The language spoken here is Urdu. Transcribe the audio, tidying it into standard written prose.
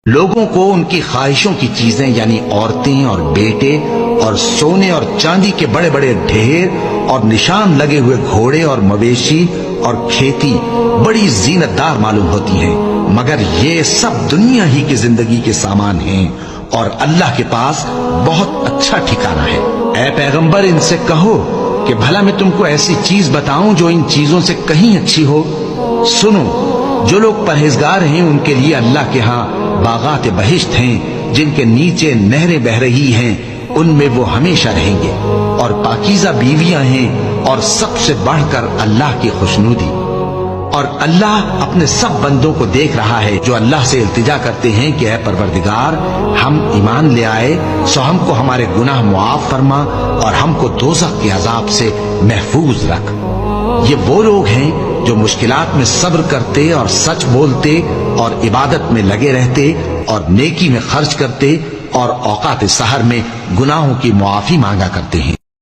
لوگوں کو ان کی خواہشوں کی چیزیں یعنی عورتیں اور بیٹے اور سونے اور چاندی کے بڑے بڑے ڈھیر اور نشان لگے ہوئے گھوڑے اور مویشی اور کھیتی بڑی زینت دار معلوم ہوتی ہیں، مگر یہ سب دنیا ہی کی زندگی کے سامان ہیں اور اللہ کے پاس بہت اچھا ٹھکانہ ہے۔ اے پیغمبر ان سے کہو کہ بھلا میں تم کو ایسی چیز بتاؤں جو ان چیزوں سے کہیں اچھی ہو؟ سنو، جو لوگ پرہیزگار ہیں ان کے لیے اللہ کے ہاں باغات بہشت ہیں جن کے نیچے نہریں بہ رہی ہیں، ان میں وہ ہمیشہ رہیں گے، اور پاکیزہ بیویاں ہیں اور سب سے بڑھ کر اللہ کی خوشنودی۔ اور اللہ اپنے سب بندوں کو دیکھ رہا ہے جو اللہ سے التجا کرتے ہیں کہ اے پروردگار، ہم ایمان لے آئے سو ہم کو ہمارے گناہ معاف فرما اور ہم کو دوزخ کے عذاب سے محفوظ رکھ۔ یہ وہ لوگ ہیں جو مشکلات میں صبر کرتے اور سچ بولتے اور عبادت میں لگے رہتے اور نیکی میں خرچ کرتے اور اوقات سحر میں گناہوں کی معافی مانگا کرتے ہیں۔